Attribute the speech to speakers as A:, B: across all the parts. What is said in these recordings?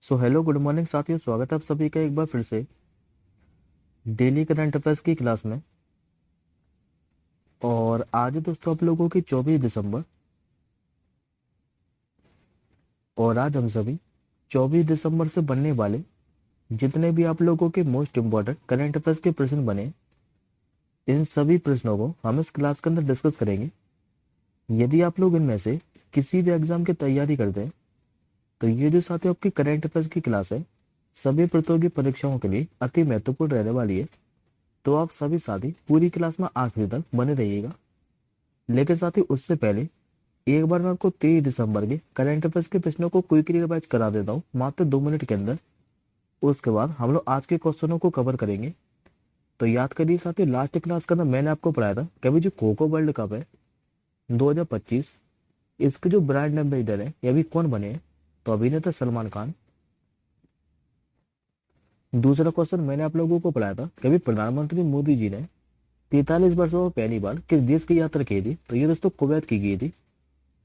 A: So hello good morning साथियों, स्वागत है आप सभी का एक बार फिर से डेली करंट अफेयर्स की क्लास में। और आज है दोस्तों आप लोगों की 24 दिसंबर। और आज हम सभी 24 दिसंबर से बनने वाले जितने भी आप लोगों के मोस्ट इम्पोर्टेंट करंट अफेयर्स के प्रश्न बने, इन सभी प्रश्नों को हम इस क्लास के अंदर डिस्कस करेंगे। यदि आप लोग इनमें से किसी भी एग्जाम की तैयारी करते हैं तो ये जो साथियों आपकी करंट अफेयर्स की क्लास है सभी प्रतियोगी परीक्षाओं के लिए अति महत्वपूर्ण रहने वाली है। तो आप सभी साथी पूरी क्लास में आखिरी तक बने रहिएगा। लेकिन साथी उससे पहले एक बार मैं आपको 23 दिसंबर के करंट अफेयर्स के प्रश्नों को क्विकली रिवाइज करा देता हूँ मात्र 2 मिनट के अंदर। उसके बाद हम लोग आज के क्वेश्चनों को कवर करेंगे। तो याद करिए साथी, लास्ट क्लास के अंदर मैंने आपको पढ़ाया था कि अभी जो खो खो वर्ल्ड कप है 2025, इसके जो ब्रांड एम्बेसडर है ये अभी कौन बने हैं? तो अभिनेता सलमान खान। दूसरा क्वेश्चन मैंने आप लोगों को पढ़ाया था कि अभी प्रधानमंत्री मोदी जी ने 43 वर्षों में पहली बार किस देश की यात्रा की थी? तो ये दोस्तों कुवैत की गई थी।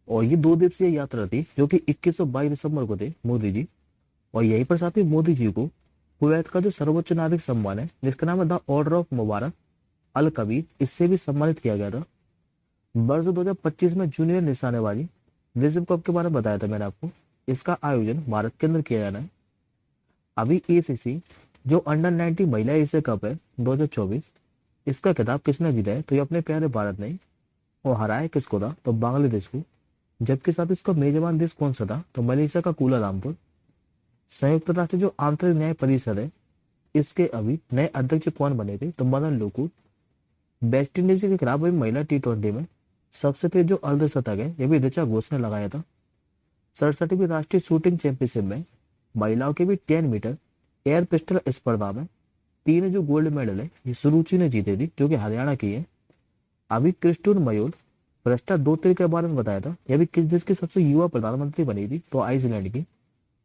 A: और ये 2 दिवसीय यात्रा थी जो कि 21 और 22 दिसंबर को थे मोदी जी। और यहीं पर साथ ही मोदी जी को कुवैत का जो सर्वोच्च नागरिक सम्मान है जिसका नाम है द ऑर्डर ऑफ मुबारक अल कबीर, इससे भी सम्मानित किया गया था। वर्ष 2025 में जूनियर निशानेबाजी विश्व कप के बारे में बताया था मैंने आपको। इसका आयोजन भारत के अंदर किया जाना है। अभी एसीसी जो अंडर 19 महिला एशिया कप है 2024, इसका खिताब किसने जीता है? तो ये अपने प्यारे भारत ने। और हराया किसको था? तो बांग्लादेश को। जबकि साथ ही इसका मेजबान देश कौन सा था? तो मलेशिया का कुलालमपुर। संयुक्त राष्ट्र जो आंतरिक न्याय परिषद है इसके अभी नए अध्यक्ष कौन बने थे? तो मदन लोकूर। वेस्ट इंडीज के खिलाफ हुई महिला T20 में सबसे तेज जो अर्धशतक है ये भी ऋचा घोष ने लगाया था। 67वीं राष्ट्रीय शूटिंग चैंपियनशिप में महिलाओं के भी 10 मीटर एयर पिस्टल स्पर्धा में 3 जो गोल्ड मेडल है ये सुरुचि ने जीते थी जो कि हरियाणा की है। अभी क्रिस्टून मयूर भ्रष्टा दोत्री के बारे में बताया था, यह भी किस देश की सबसे युवा प्रधानमंत्री बनी थी? तो आइसलैंड की।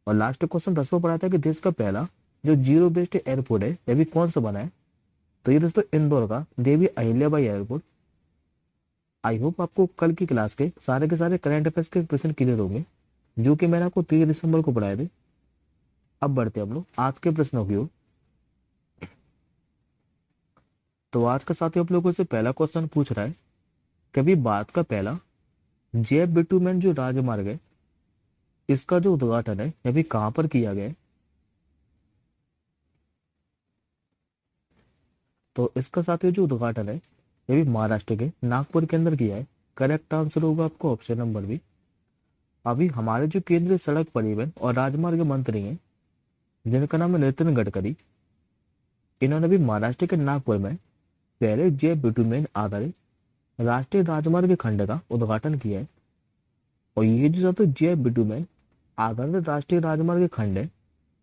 A: और लास्ट क्वेश्चन 10वां पढ़ा था कि देश का पहला जो जीरो बेस्ड एयरपोर्ट है यह भी कौन सा बना है? तो ये दोस्तों इंदौर का Devi Ahilyabai airport. I hope आपको कल की क्लास के सारे करंट अफेयर्स के क्वेश्चन क्लियर होंगे जो कि मैंने आपको 3 दिसंबर को पढ़ाए थे। अब बढ़ते हम लोग आज के प्रश्नों की ओर। तो आज का साथी आप लोगों से पहला क्वेश्चन पूछ रहा है कि अभी भारत का पहला जैव बिटुमेन जो राजमार्ग है इसका जो उद्घाटन है यह भी कहां पर किया गया है? तो इसका साथी जो उद्घाटन है यह भी महाराष्ट्र के नागपुर के अंदर किया है। करेक्ट आंसर होगा आपको ऑप्शन नंबर बी। अभी हमारे जो केंद्रीय सड़क परिवहन और राजमार्ग मंत्री हैं जिनका नाम है नितिन गडकरी, इन्होंने भी महाराष्ट्र के नागपुर में पहले जैव बिटुमेन आधारित राष्ट्रीय राजमार्ग खंड का उद्घाटन किया है। और ये जो साथी जैव बिटुमेन आधारित राष्ट्रीय राजमार्ग खंड है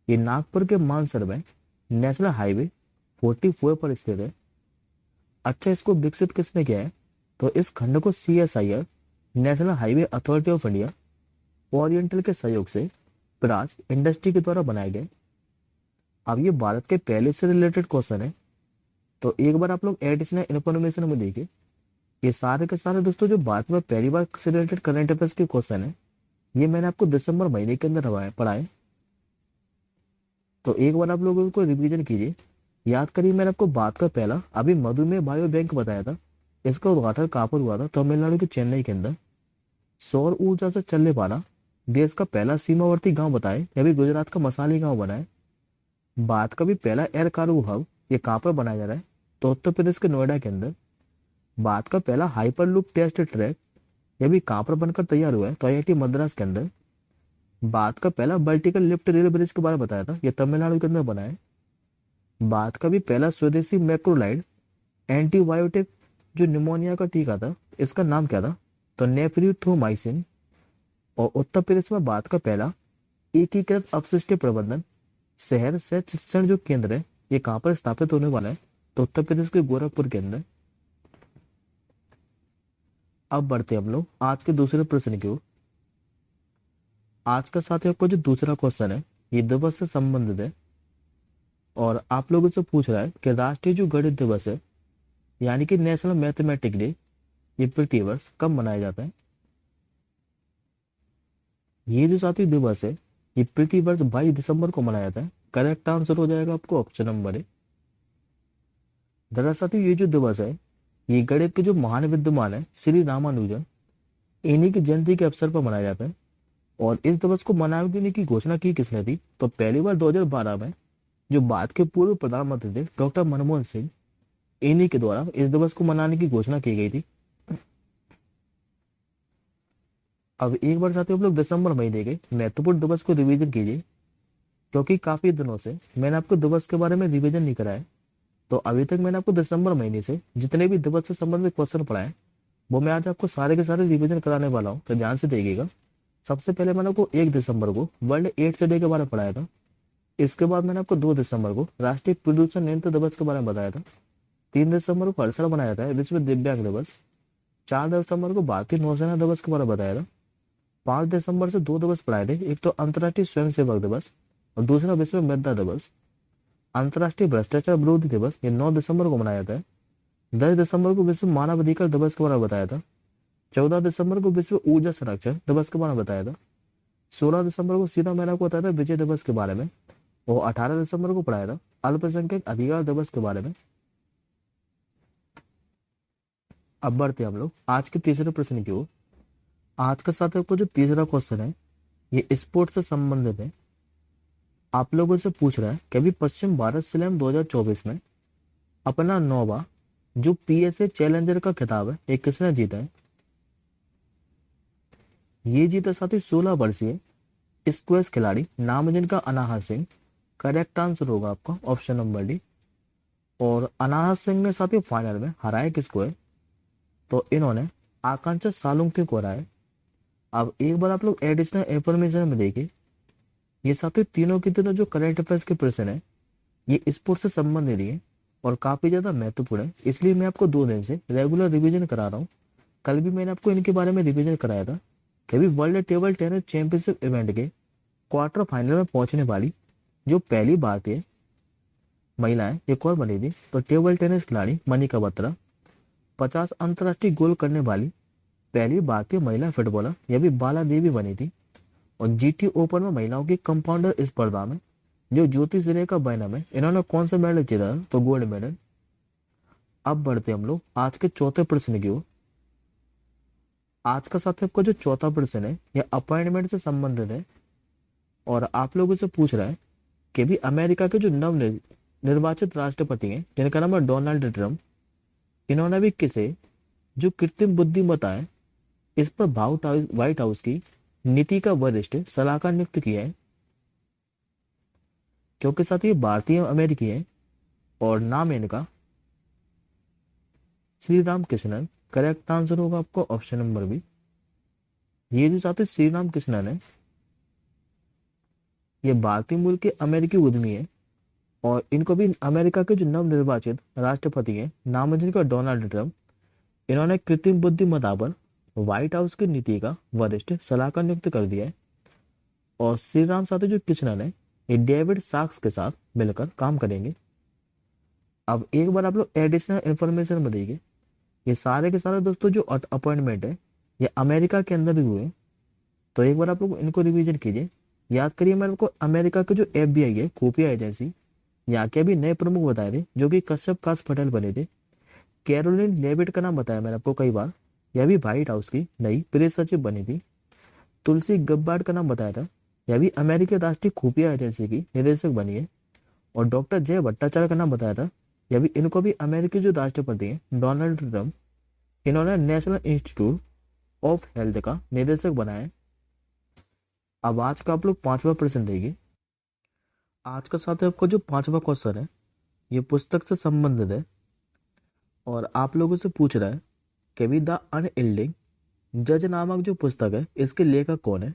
A: ये नागपुर के मानसर में नेशनल हाईवे 44 पर स्थित है। अच्छा, इसको विकसित किसने किया है? तो इस खंड को CSIR national highway authority of India oriental के सहयोग से प्राज इंडस्ट्री के द्वारा बनाए गए। अब ये भारत के पहले से रिलेटेड क्वेश्चन है तो एक बार आप लोग एडिशनल इन्फॉर्मेशन में देखिए। ये सारे के सारे दोस्तों जो भारत में पहली बार से रिलेटेड करंट अफेयर्स के क्वेश्चन है ये मैंने आपको दिसंबर महीने के अंदर पढ़ाए। तो एक बार आप लोगों को रिवीजन कीजिए। याद करिए मैंने आपको भारत का पहला अभी मधुमेह बायो बैंक बताया था। इसका उद्घाटन कहाँ पर हुआ था? तमिलनाडु के चेन्नई के अंदर। सौर ऊर्जा से चलने वाला देश का पहला सीमावर्ती गांव बताए, यह भी गुजरात का मसाली गांव बना है। भारत का भी पहला एयर कार्गो हब ये कहाँ पर बनाया जा रहा है? तो उत्तर प्रदेश के नोएडा के अंदर। भारत का पहला हाइपरलूप टेस्ट ट्रैक यह भी कहाँ पर बनकर तैयार हुआ है? तो IIT मद्रास के अंदर। भारत का पहला वर्टिकल लिफ्ट रेल ब्रिज के बारे में बताया था, यह तमिलनाडु के अंदर बना है। भारत का भी पहला स्वदेशी मैक्रोलाइड एंटीबायोटिक जो निमोनिया का टीका था इसका नाम क्या था? तो नेफ्रिथ्रोमाइसिन। और उत्तर प्रदेश में भारत का पहला एकीकृत अपशिष्ट प्रबंधन शहर से शिक्षण जो केंद्र है ये कहाँ पर स्थापित होने वाला है? तो उत्तर प्रदेश के गोरखपुर के अंदर। अब बढ़ते हम लोग आज के दूसरे प्रश्न की ओर। आज का साथी आपको जो दूसरा क्वेश्चन है ये दिवस से संबंधित है और आप लोगों से पूछ रहा है कि राष्ट्रीय जो गणित दिवस है यानी कि नेशनल मैथमेटिक डे ये प्रतिवर्ष कब मनाया जाता है? ये जो साथी दिवस है ये प्रति वर्ष 22 दिसंबर को मनाया जाता है। करेक्ट आंसर हो जाएगा आपको ऑप्शन नंबर ए। दरअसल ये जो दिवस है ये गणित के जो महान विद्वान है श्री रामानुजन, इन्हीं की जयंती के अवसर पर मनाया जाता है। और इस दिवस को मनाने की घोषणा की किसने थी? तो पहली बार 2012 में जो भारत के पूर्व प्रधानमंत्री थे डॉक्टर मनमोहन सिंह, इन्हीं के द्वारा इस दिवस को मनाने की घोषणा की गई थी। अब एक बार साथ ही हम लोग दिसंबर महीने के महत्वपूर्ण दिवस को रिवीजन कीजिए, क्योंकि काफी दिनों से मैंने आपको दिवस के बारे में रिवीजन नहीं कराया। तो अभी तक मैंने आपको दिसंबर महीने से जितने भी दिवस से संबंधित क्वेश्चन पढ़ाए वो मैं आज आपको सारे के सारे रिवीजन कराने वाला हूँ, तो ध्यान से देखिएगा। सबसे पहले मैंने आपको 1 दिसंबर को वर्ल्ड एड्स डे के बारे में पढ़ाया था। इसके बाद मैंने आपको 2 दिसंबर को राष्ट्रीय प्रदूषण नियंत्रण दिवस के बारे में बताया था। 3 दिसंबर को हर साल मनाया जाता है विश्व दिव्यांग दिवस। 4 दिसंबर को भारतीय नौसेना दिवस के बारे में बताया था। 5 दिसंबर से 2 दिवस पढ़ाए थे, एक तो अंतर्राष्ट्रीय स्वयंसेवक दिवस और दूसरा विश्व मेधा दिवस। अंतर्राष्ट्रीय भ्रष्टाचार विरोधी दिवस ये 9 दिसंबर को मनाया जाता है। 10 दिसंबर को विश्व मानवाधिकार दिवस के बारे में बताया था। 14 दिसंबर को विश्व ऊर्जा संरक्षण दिवस के बारे में बताया था। 16 दिसंबर को सीधा मैंने आपको बताया था विजय दिवस के बारे में। और 18 दिसंबर को पढ़ाया था अल्पसंख्यक अधिकार दिवस के बारे में। अब बढ़ते हम लोग आज के तीसरे प्रश्न की ओर। आज का साथ आपको जो तीसरा क्वेश्चन है ये स्पोर्ट्स से संबंधित है। आप लोगों से पूछ रहा है कि अभी पश्चिम भारत स्लैम 2024 में अपना 9वां जो पीएसए चैलेंजर का खिताब है ये किसने जीता है? ये जीता साथी 16 वर्षीय स्क्वैश खिलाड़ी नाम जिनका अनाहत सिंह। करेक्ट आंसर होगा आपका ऑप्शन नंबर डी। और अनाहत सिंह ने साथी फाइनल में हराया किसको है? तो इन्होंने आकांक्षा सालुंके को हराया। अब एक बार आप लोग एडिशनल इंफॉर्मेशन में देखिए, ये साथी तीनों की तीनों जो करंट अफेयर्स के प्रश्न है ये स्पोर्ट्स से संबंधित है और काफी ज्यादा महत्वपूर्ण है, इसलिए मैं आपको 2 दिन से रेगुलर रिवीजन करा रहा हूँ। कल भी मैंने आपको इनके बारे में रिवीजन कराया था कि अभी world table tennis championship event के क्वार्टर फाइनल में पहुंचने वाली जो पहली भारतीय महिला है एक और बनी थी, तो टेबल टेनिस खिलाड़ी मनिका बत्रा। 50 अंतर्राष्ट्रीय गोल करने वाली पहली भारतीय महिला फुटबॉलर यह भी बाला देवी बनी थी। और जीटी ओपन में महिलाओं की कंपाउंडर स्पर्धा में जो ज्योति सिन्हा बैनम है इन्होंने कौन सा मेडल जीता? तो गोल्ड मेडल। अब बढ़ते हम लोग आज के चौथे प्रश्न की ओर। आज का साथ आपका जो चौथा प्रश्न है यह अपॉइंटमेंट से संबंधित है और आप लोगों से पूछ रहा है कि भी अमेरिका के जो नव निर्वाचित राष्ट्रपति हैं जिनका नाम है डोनाल्ड ट्रंप, इन्होंने भी किसे जो कृत्रिम बुद्धिमत्ता है इस पर व्हाइट हाउस की नीति का वरिष्ठ सलाहकार नियुक्त किया है? क्योंकि साथ ये भारतीय अमेरिकी है और नाम है इनका श्री राम कृष्णन। करेक्ट आंसर होगा आपको ऑप्शन नंबर बी। ये जो साथी श्री राम कृष्णन है ये भारतीय मूल के अमेरिकी उद्यमी है और इनको भी अमेरिका के जो नवनिर्वाचित राष्ट्रपति हैं नाम जिनका डोनाल्ड ट्रंप, इन्होंने कृत्रिम बुद्धिमत्ता पर व्हाइट हाउस की नीति का वरिष्ठ सलाहकार नियुक्त कर दिया है। और श्री राम साथी जो कृष्णन है ये डेविड साक्स के साथ मिलकर काम करेंगे। अब एक बार आप लोग एडिशनल इंफॉर्मेशन में देखिए, ये सारे के सारे दोस्तों जो अपॉइंटमेंट है ये अमेरिका के अंदर ही हुए। तो एक बार आप लोग इनको रिवीजन कीजिए। याद करिए मैंने आपको अमेरिका के जो FBI है खुफिया एजेंसी, यहाँ के भी नए प्रमुख बताए थे जो कि कश्यप काश पटेल बने थे। कैरोलिन लेविट का नाम बताया मैंने आपको कई बार, यह भी व्हाइट हाउस की नई प्रेस सचिव बनी थी। तुलसी गब्बार्ड का नाम बताया था, यह भी अमेरिकी राष्ट्रीय खुफिया एजेंसी की निदेशक बनी है। और डॉक्टर जय भट्टाचार्य का नाम बताया था, यह भी इनको भी अमेरिकी जो राष्ट्रपति हैं डोनाल्ड ट्रंप, इन्होंने नेशनल इंस्टीट्यूट ऑफ हेल्थ का निदेशक बनाया है। अब आज का आप लोग 5वां प्रश्न देखिए। आज का साथ आपको जो 5वां क्वेश्चन है ये पुस्तक से संबंधित है और आप लोगों से पूछ रहा है कि भी द अनयील्डिंग जज नामक जो पुस्तक है इसके लेखक कौन है?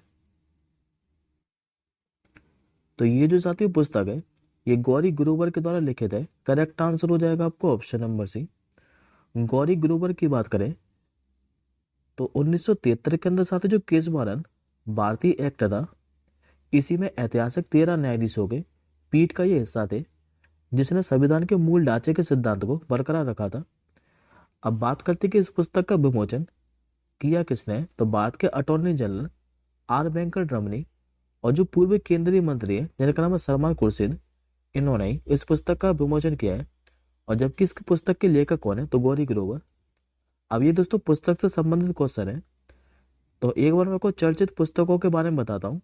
A: तो ये जो साथी पुस्तक है ये गौरी ग्रोवर के द्वारा लिखित है। करेक्ट आंसर हो जाएगा आपको option number C. Gauri Grover की बात करें तो 1973 के अंदर साथी जो केशवानंद भारतीय एक्ट था, इसी में ऐतिहासिक 13 न्यायाधीशों के पीठ का ये हिस्सा थे जिसने संविधान के मूल ढांचे के सिद्धांत को बरकरार रखा था। अब बात करते कि इस पुस्तक का विमोचन किया किसने? तो भारत के अटॉर्नी जनरल आर वेंकट रमनी, और जो पूर्व केंद्रीय मंत्री है जिनका नाम है सलमान खुर्शीद, इन्होंने ही इस पुस्तक का विमोचन किया है। और जबकि इस पुस्तक के लेखक कौन है, तो गौरी ग्रोवर। अब ये दोस्तों पुस्तक से संबंधित क्वेश्चन है, तो एक बार मैं आपको चर्चित पुस्तकों के बारे में बताता हूँ।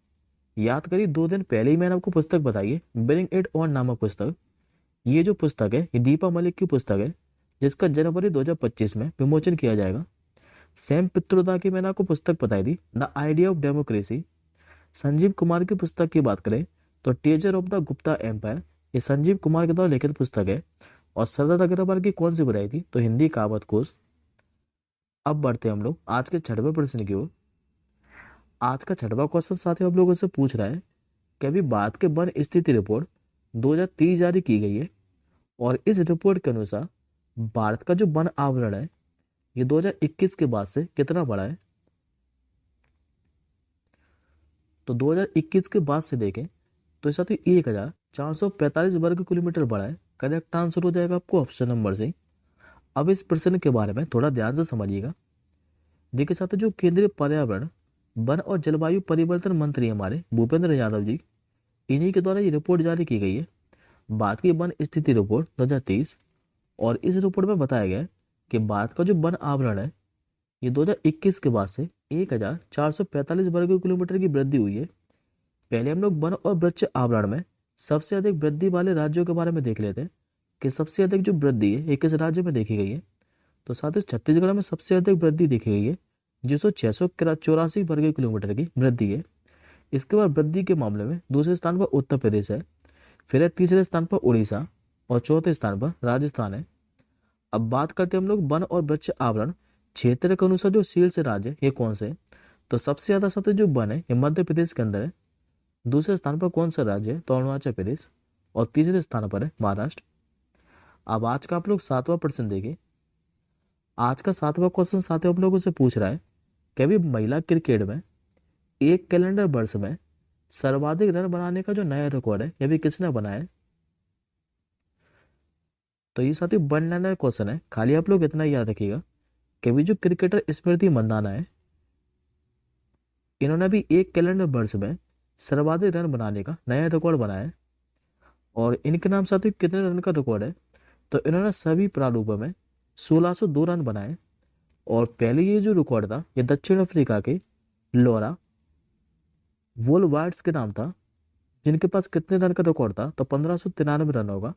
A: याद करिए 2 दिन पहले ही मैंने आपको पुस्तक बताई है, ब्रिंग इट ऑन नामक पुस्तक। ये जो पुस्तक है ये दीपा मलिक की पुस्तक है, जिसका जनवरी 2025 में विमोचन किया जाएगा। सैम पित्रोदा की मैंने आपको पुस्तक बताई थी, the idea of democracy. Sanjeev Kumar की पुस्तक की बात करें तो treasure of the Gupta empire, ये संजीव कुमार के द्वारा लिखित पुस्तक है। और सरदार अग्रवाल की कौन सी बुराई थी, तो हिंदी कहावत कोश। अब बढ़ते हैं हम लोग आज के 6वें प्रश्न की ओर। आज का 6वां क्वेश्चन साथियों आप लोगों से पूछ रहा है कि अभी भारत के वन स्थिति रिपोर्ट 2030 जारी की गई है। और इस रिपोर्ट के अनुसार भारत का जो वन आवरण है ये 2021 के बाद से कितना बढ़ा है। तो 2021 के बाद से देखें तो इस साथ 1445 वर्ग किलोमीटर बढ़ा है। करेक्ट आंसर हो जाएगा आपको ऑप्शन नंबर से। अब इस प्रश्न के बारे में थोड़ा ध्यान से समझिएगा। देखिए साथियों, जो केंद्रीय पर्यावरण वन और जलवायु परिवर्तन मंत्री हमारे भूपेंद्र यादव जी, इन्हीं के द्वारा ये रिपोर्ट जारी की गई है, भारत की वन स्थिति रिपोर्ट 2023। और इस रिपोर्ट में बताया गया है कि भारत का जो वन आवरण है ये 2021 के बाद से 1445 वर्ग किलोमीटर की वृद्धि हुई है। पहले हम लोग वन और वृक्ष आवरण में सबसे अधिक वृद्धि वाले राज्यों के बारे में देख लेते हैं कि सबसे अधिक जो वृद्धि है ये किस राज्य में देखी गई है। तो साथ ही छत्तीसगढ़ में सबसे अधिक वृद्धि देखी गई है, जिसको 684 वर्ग किलोमीटर की वृद्धि है। इसके बाद वृद्धि के मामले में दूसरे स्थान पर उत्तर प्रदेश है, फिर है तीसरे स्थान पर उड़ीसा और चौथे स्थान पर राजस्थान है। अब बात करते हैं हम लोग वन और वृक्ष आवरण क्षेत्र के अनुसार जो शीर्ष राज्य ये कौन से। तो सबसे ज्यादा साथ जो वन है ये मध्य प्रदेश के अंदर है। दूसरे स्थान पर कौन सा राज्य है, तो अरुणाचल प्रदेश। और तीसरे स्थान पर है महाराष्ट्र। अब आज का आप लोग 7वां प्रश्न देखिए। आज का 7वां क्वेश्चन साथियों आप लोगों से पूछ रहा है कि अभी महिला क्रिकेट में एक कैलेंडर वर्ष में सर्वाधिक रन बनाने का जो नया रिकॉर्ड है ये भी किसने बनाया है। तो ये साथियों वन लाइनर क्वेश्चन है, खाली आप लोग इतना याद रखिएगा कि अभी जो क्रिकेटर स्मृति मंदाना है, इन्होंने भी एक कैलेंडर वर्ष में सर्वाधिक रन बनाने का नया रिकॉर्ड बनाया है। और इनके नाम साथियों कितने रन का रिकॉर्ड है, तो इन्होंने सभी प्रारूपों में 1602 रन बनाए। और पहले ये जो रिकॉर्ड था ये दक्षिण अफ्रीका के लोरा वोलवार्ड्स के नाम था, जिनके पास कितने रन का रिकॉर्ड था, तो 1593 रन होगा।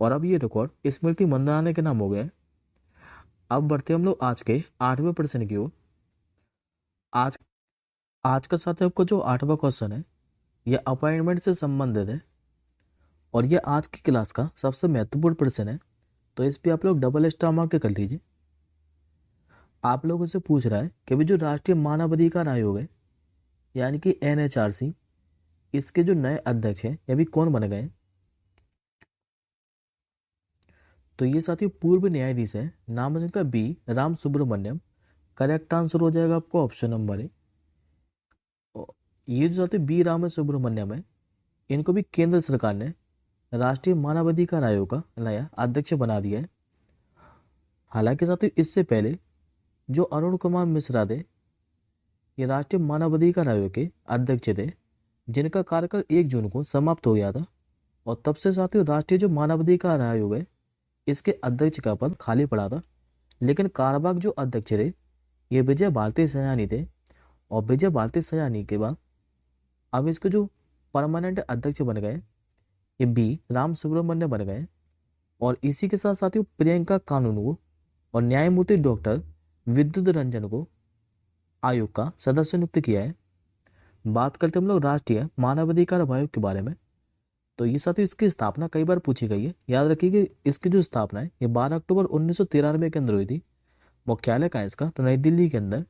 A: और अब ये रिकॉर्ड स्मृति मंदाना के नाम हो गया है। अब बढ़ते हम लोग आज के 8वें प्रश्न की ओर। आज आज का साथ आपको जो 8वां क्वेश्चन है यह अपॉइंटमेंट से संबंधित है। और यह आज की क्लास का सबसे महत्वपूर्ण प्रश्न है, तो इस पे आप लोग डबल स्टार मार्क कर लीजिए। आप लोगों से पूछ रहा है कि अभी जो राष्ट्रीय मानवाधिकार आयोग है यानी कि NHRC, इसके जो नए अध्यक्ष हैं ये भी कौन बन गए। तो ये साथियों पूर्व न्यायाधीश है, नाम है इनका B Ram Subrahmanyam. Correct answer हो जाएगा आपको ऑप्शन नंबर है। ये जो साथियों बी राम सुब्रमण्यम है, इनको भी केंद्र सरकार ने राष्ट्रीय मानवाधिकार आयोग का नया अध्यक्ष बना दिया है। हालांकि साथियों इससे पहले जो अरुण कुमार मिश्रा थे ये राष्ट्रीय मानवाधिकार आयोग के अध्यक्ष थे, जिनका कार्यकाल 1 जून को समाप्त हो गया था। और तब से साथियों राष्ट्रीय जो मानवाधिकार आयोग है इसके अध्यक्ष का पद खाली पड़ा था। लेकिन कार्यवाहक जो अध्यक्ष थे ये विजय भारती सयानी थे। और विजय भारती सयानी के बाद अब इसके जो परमानेंट अध्यक्ष बन गए ये बी राम सुब्रमण्यम बन गए। और इसी के साथ साथियों प्रियंका कानून और न्यायमूर्ति डॉक्टर विद्युत रंजन को आयोग का सदस्य नियुक्त किया है। बात करते हम लोग राष्ट्रीय मानवाधिकार आयोग के बारे में। तो ये साथियों इसकी स्थापना कई बार पूछी गई है, याद रखिए कि इसकी जो स्थापना है ये 12 अक्टूबर 1993 के अंदर हुई थी। मुख्यालय कहाँ है इसका, तो नई दिल्ली के अंदर।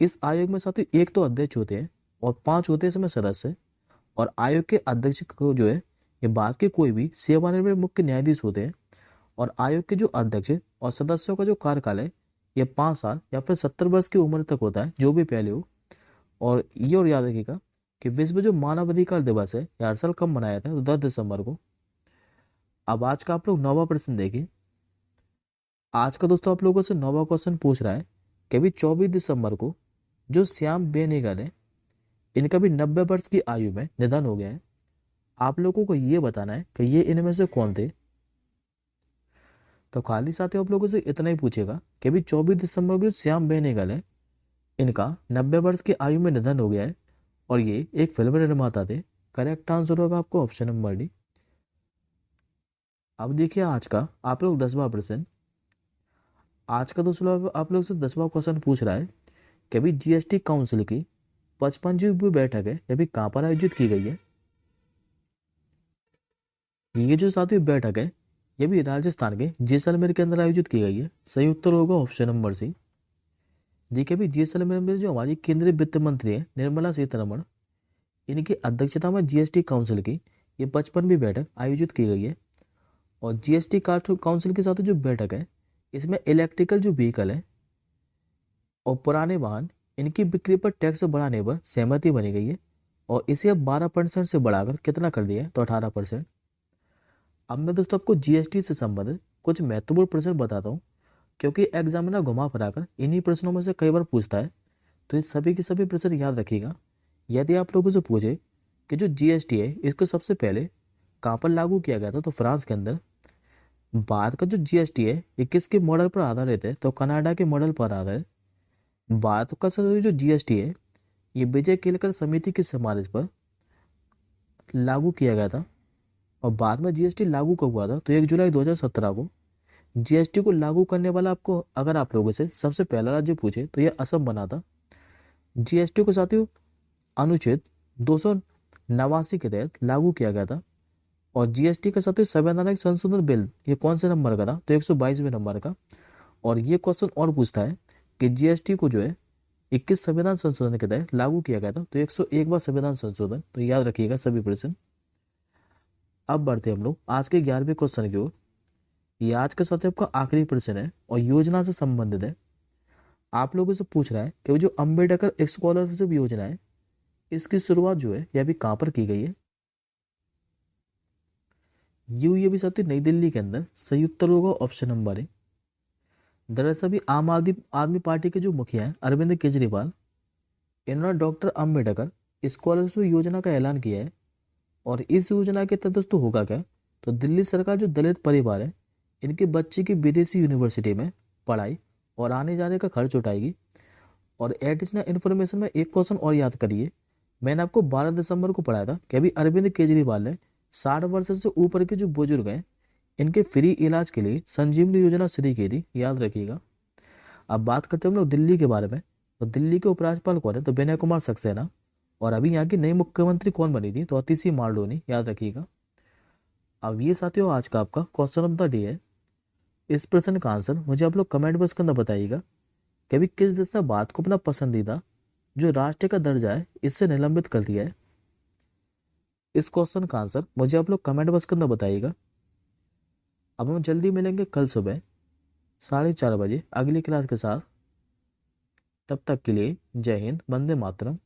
A: इस आयोग में साथियों एक तो अध्यक्ष होते हैं और 5 होते हैं इसमें सदस्य। और आयोग के अध्यक्ष को जो है ये भारत के कोई भी सेवानिवृत्त मुख्य न्यायाधीश होते हैं। और आयोग के जो अध्यक्ष और सदस्यों का जो कार्यकाल है ये 5 साल या फिर 70 वर्ष की उम्र तक होता है, जो भी पहले हो। और ये और याद रखिएगा कि विश्व जो मानवाधिकार दिवस है ये हर साल कब मनाया था, तो 10 दिसंबर को। अब आज का आप लोग 9वां प्रश्न देखिए। आज का दोस्तों आप लोगों से 9वां क्वेश्चन पूछ रहा है कि अभी 24 दिसंबर को जो श्याम बेनेगल है इनका भी 90 वर्ष की आयु में निधन हो गया है। आप लोगों को ये बताना है कि ये इनमें से कौन थे। तो खाली साथियों आप लोगों से इतना ही पूछेगा कि अभी 24 दिसंबर को जो श्याम बेनेगल है, इनका 90 वर्ष की आयु में निधन हो गया है और ये एक फिल्म निर्माता थे। करेक्ट आंसर होगा आपको ऑप्शन नंबर डी। अब देखिए आज का आप लोग 10वां प्रश्न। आज का दोस्तों आप लोग से 10वां क्वेश्चन पूछ रहा है कि अभी जीएसटी काउंसिल की 55वीं बैठक है, ये भी कहाँ पर आयोजित की गई है। ये जो सातवीं बैठक है ये भी राजस्थान के जैसलमेर के अंदर आयोजित की गई है। सही उत्तर होगा ऑप्शन नंबर सी। देखिए अभी जैसलमेर में जो हमारी केंद्रीय वित्त मंत्री है निर्मला सीतारमण, इनकी अध्यक्षता में जीएसटी काउंसिल की ये 55वीं बैठक आयोजित की गई है। और जीएसटी काउंसिल के साथ जो बैठक है इसमें इलेक्ट्रिकल जो व्हीकल है और पुराने वाहन इनकी बिक्री पर टैक्स बढ़ाने पर सहमति बनी गई है और इसे अब 12% से बढ़ाकर कितना कर दिया है, तो 18%। अब मैं दोस्तों आपको जीएसटी से संबंधित कुछ महत्वपूर्ण प्रश्न बताता हूँ, क्योंकि एग्जामिनर घुमा फिराकर इन्हीं प्रश्नों में से कई बार पूछता है, तो ये सभी के सभी प्रश्न याद रखिएगा। यदि आप लोगों से पूछे कि जो जीएसटी है इसको सबसे पहले कहाँ पर लागू किया गया था, तो फ्रांस के अंदर। भारत का जो जीएसटी है ये किसके मॉडल पर आधारित है, तो कनाडा के मॉडल पर आधारित है। भारत का जो जीएसटी है ये विजय केलकर समिति की सिफारिश पर लागू किया गया था। और बाद में जीएसटी लागू कब हुआ था, तो 1 जुलाई 2017 को। जीएसटी को लागू करने वाला आपको अगर आप लोगों से सबसे पहला राज्य पूछे तो यह असम बना था। जीएसटी को साथियों अनुच्छेद 289 के तहत लागू किया गया था। और जीएसटी के साथ संवैधानिक संशोधन बिल ये कौन से नंबर का था, तो 122वें नंबर का। और ये क्वेश्चन और पूछता है कि जीएसटी को जो है 21 संविधान संशोधन के तहत लागू किया गया था, तो 101वां संविधान संशोधन। तो याद रखिएगा सभी प्रश्न। अब बढ़ते हम लोग आज के 11वें क्वेश्चन की ओर। ये आज के साथ आपका आखिरी प्रश्न है और योजना से संबंधित है। आप लोगों से पूछ रहा है कि वो जो अम्बेडकर स्कॉलरशिप योजना है इसकी शुरुआत जो है यह भी कहाँ पर की गई है। ये भी साथी नई दिल्ली के अंदर। सही उत्तर होगा ऑप्शन नंबर ए। दरअसल अभी आम आदमी पार्टी के जो मुखिया हैं अरविंद केजरीवाल, इन्होंने डॉक्टर अम्बेडकर स्कॉलरशिप योजना का ऐलान किया है। और इस योजना के तहत दोस्तों होगा क्या, तो दिल्ली सरकार जो दलित परिवार है इनके बच्चे की विदेशी यूनिवर्सिटी में पढ़ाई और आने जाने का खर्च उठाएगी। और एडिशनल इन्फॉर्मेशन में एक क्वेश्चन और याद करिए, मैंने आपको 12 दिसंबर को पढ़ाया था कि अभी अरविंद केजरीवाल ने 60 वर्ष से ऊपर के जो बुजुर्ग हैं इनके फ्री इलाज के लिए संजीवनी योजना शुरू की थी, याद रखिएगा। अब बात करते हैं हम लोग दिल्ली के बारे में। तो दिल्ली के उपराज्यपाल कौन है, तो विनय कुमार सक्सेना। और अभी यहाँ की नई मुख्यमंत्री कौन बनी थी, तो अतिशी मार्डोनी, याद रखिएगा। अब ये साथियों आज का आपका क्वेश्चन ऑफ द डे है। इस प्रश्न का आंसर मुझे आप लोग कमेंट बॉक्स के अंदर बताइएगा कि अभी किस देश ने भारत को अपना पसंदीदा जो राष्ट्र का दर्जा है इससे निलंबित कर दिया है। इस क्वेश्चन का आंसर मुझे आप लोग कमेंट बॉक्स के अंदर बताइएगा। अब हम जल्दी मिलेंगे कल सुबह 4:30 बजे अगली क्लास के साथ। तब तक के लिए जय हिंद, वंदे मातरम।